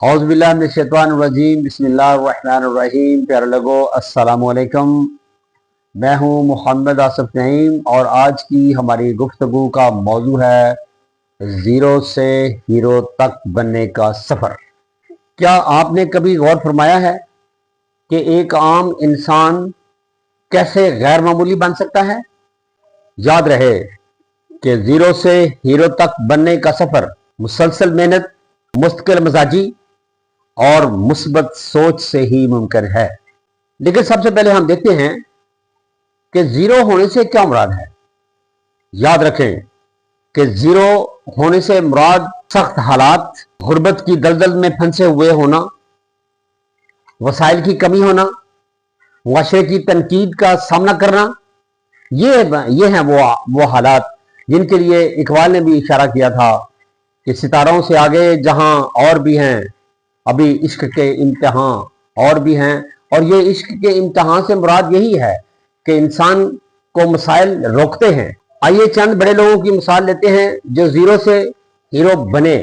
औज़ु बिल्लाहि मिनश्शैतानिर्रजीम बिस्मिल्लाहिर्रहमानिर्रहीम। प्यारे लोगो अस्सलाम वालेकुम। मैं हूँ मोहम्मद आसिफ नईम और आज की हमारी गुफ्तगू का मौजू है ज़ीरो से हीरो तक बनने का सफ़र। क्या आपने कभी गौर फरमाया है कि एक आम इंसान कैसे गैर मामूली बन सकता है? याद रहे कि ज़ीरो से हीरो तक बनने का सफ़र मुसलसल मेहनत, मुस्तकिल मिजाजी और मुस्बत सोच से ही मुमकिन है। लेकिन सबसे पहले हम देखते हैं कि जीरो होने से क्या मुराद है। याद रखें कि जीरो होने से मुराद सख्त हालात, गुर्बत की दलदल में फंसे हुए होना, वसाइल की कमी होना, मुआशरे की तनकीद का सामना करना, ये हैं वो हालात जिनके लिए इकबाल ने भी इशारा किया था कि सितारों से आगे जहां और भी हैं, अभी इश्क के इम्तिहान और भी हैं। और ये इश्क के इम्तिहान से मुराद यही है कि इंसान को मसाइल रोकते हैं। आइए चंद बड़े लोगों की मिसाल लेते हैं जो जीरो से हीरो बने।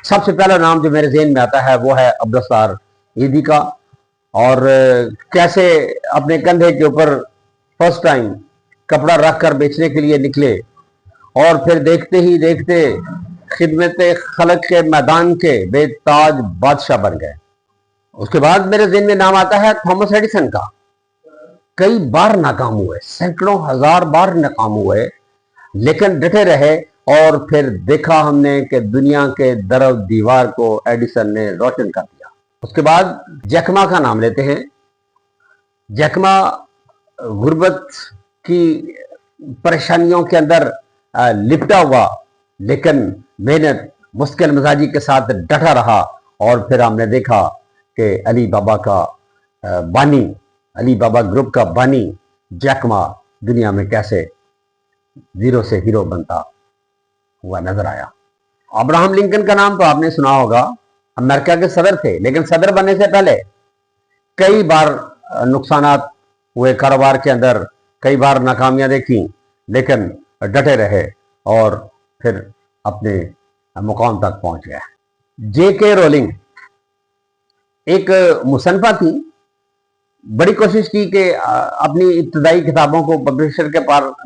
सबसे पहला नाम जो मेरे ज़हन में आता है वो है अब्दुल ईदी का। और कैसे अपने कंधे के ऊपर फर्स्ट टाइम कपड़ा रख कर बेचने के लिए निकले और फिर देखते ही देखते खिदमत खलक के मैदान के बेताज बादशाह बन गए। उसके बाद मेरे ज़हन में नाम आता है थॉमस एडिसन का। कई बार नाकाम हुए, सैकड़ों हजार बार नाकाम हुए, लेकिन डटे रहे और फिर देखा हमने कि दुनिया के दर दीवार को एडिसन ने रोशन कर दिया। उसके बाद जैकमा का नाम लेते हैं। जैकमा गुर्बत की परेशानियों के अंदर लिपटा हुआ, लेकिन मेहनत, मुश्किल मिजाजी के साथ डटा रहा। और फिर हमने देखा कि अली बाबा का बानी, अली बाबा ग्रुप का बानी जैकमा दुनिया में कैसे जीरो से हीरो बनता हुआ नजर आया। अब्राहम लिंकन का नाम तो आपने सुना होगा। अमेरिका के सदर थे, लेकिन सदर बनने से पहले कई बार नुकसानात हुए कारोबार के अंदर, कई बार नाकामियां देखी, लेकिन डटे रहे और फिर अपने मुकाम तक पहुंच गया। J.K. रोलिंग एक मुसन्निफा थी। बड़ी कोशिश की कि अपनी इब्तदाई किताबों को पब्लिशर के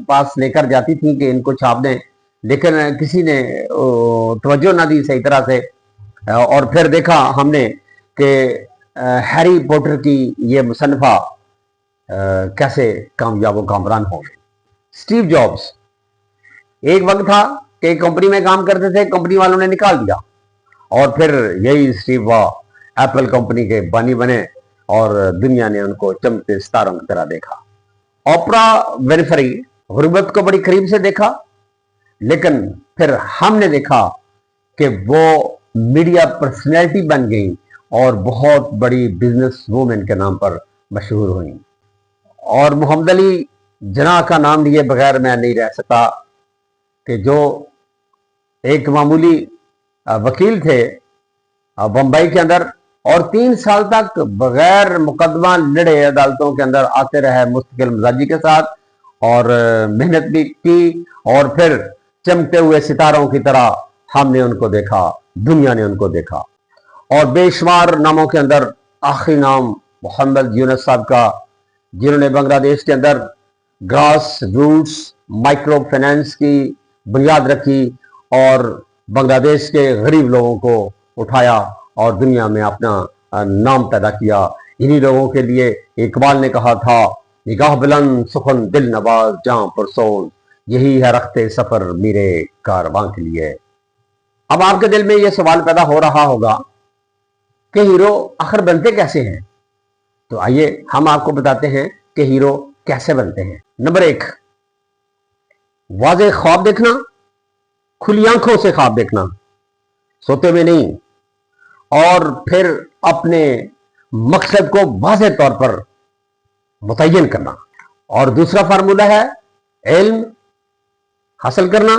पास लेकर जाती थी कि इनको छाप दें, लेकिन किसी ने तवज्जो ना दी सही तरह से। और फिर देखा हमने कि हैरी पॉटर की ये मुसन्निफा कैसे कामयाब व कामरान हो गए। स्टीव जॉब्स, एक वक्त था कि कंपनी में काम करते थे, कंपनी वालों ने निकाल दिया और फिर यही स्टीव एप्पल कंपनी के बानी बने और दुनिया ने उनको चमकते सितारों की तरह देखा। ओपरा विनफ्री गुर्बत को बड़ी करीब से देखा, लेकिन फिर हमने देखा कि वो मीडिया पर्सनैलिटी बन गई और बहुत बड़ी बिजनेस वूमेन के नाम पर मशहूर हुई। और मोहम्मद अली जिन्नाह का नाम लिए बगैर मैं नहीं रह सकता कि जो एक मामूली वकील थे बम्बई के अंदर और 3 साल तक बगैर मुकदमा लड़े अदालतों के अंदर आते रहे मुस्तकिल मिजाजी के साथ, और मेहनत भी की और फिर चमकते हुए सितारों की तरह हमने उनको देखा, दुनिया ने उनको देखा। और बेशुमार नामों के अंदर आखिरी नाम मोहम्मद यूनुस साहब का, जिन्होंने बांग्लादेश के अंदर ग्रास रूट्स माइक्रो फाइनेंस की बुनियाद रखी और बांग्लादेश के गरीब लोगों को उठाया और दुनिया में अपना नाम पैदा किया। इन्हीं लोगों के लिए इकबाल ने कहा था, निगाह बुलंद सुखन दिल नवाज जहां पुरसोज, यही है रखते सफर मेरे कारवां के लिए। अब आपके दिल में यह सवाल पैदा हो रहा होगा कि हीरो आखिर बनते कैसे हैं। तो आइए हम आपको बताते हैं कि हीरो कैसे बनते हैं। नंबर 1, वाज़ेह ख्वाब देखना, खुली आंखों से ख्वाब देखना, सोते हुए नहीं, और फिर अपने मकसद को वाज़ेह तौर पर मुतय्यन करना। और दूसरा फार्मूला है इल्म हासिल करना,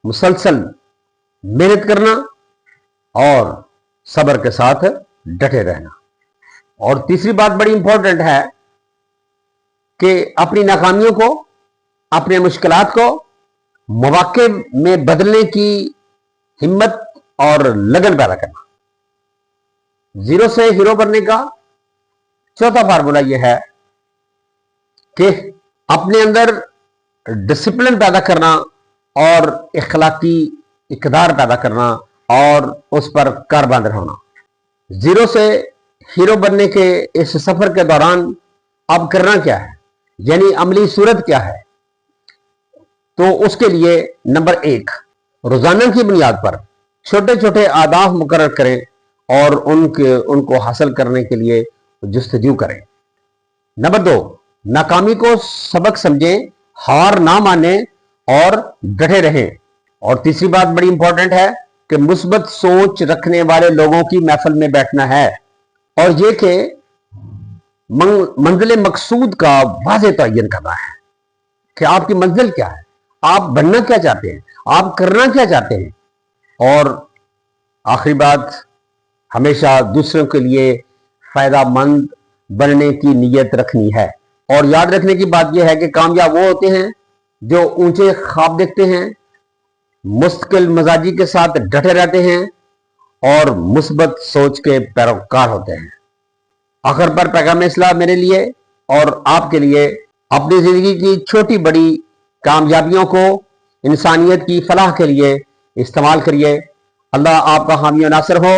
मुसलसल मेहनत करना और सब्र के साथ डटे रहना। और तीसरी बात बड़ी इंपॉर्टेंट है कि अपनी नाकामियों को, अपने मुश्किलात को मौके में बदलने की हिम्मत और लगन पैदा करना। जीरो से हीरो बनने का चौथा फार्मूला यह है कि अपने अंदर डिसिप्लिन पैदा करना और इखलाकी इकदार पैदा करना और उस पर कारबंद रहना। जीरो से हीरो बनने के इस सफर के दौरान अब करना क्या है, यानी अमली सूरत क्या है? तो उसके लिए नंबर 1, रोजाना की बुनियाद पर छोटे छोटे आदाफ मुकर्रर करें और उनको हासिल करने के लिए जुस्तजू करें। नंबर 2, नाकामी को सबक समझें, हार ना माने और डटे रहें। और तीसरी बात बड़ी इंपॉर्टेंट है कि मुस्बत सोच रखने वाले लोगों की महफिल में बैठना है और ये कि मंजिल मकसूद का वाज़ेह तयन करना है कि आपकी मंजिल क्या है, आप बनना क्या चाहते हैं, आप करना क्या चाहते हैं। और आखिरी बात, हमेशा दूसरों के लिए फायदामंद बनने की नीयत रखनी है। और याद रखने की बात यह है कि कामयाब वो होते हैं जो ऊंचे ख्वाब देखते हैं, मुस्तकिल मजाजी के साथ डटे रहते हैं और मुस्बत सोच के पैरोकार होते हैं। आखिर पर पैगाम इस्लाम मेरे लिए और आपके लिए, अपनी जिंदगी की छोटी बड़ी कामयाबियों को इंसानियत की फलाह के लिए इस्तेमाल करिए। अल्लाह आपका हामी और नासिर हो।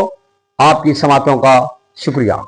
आपकी समातों का शुक्रिया।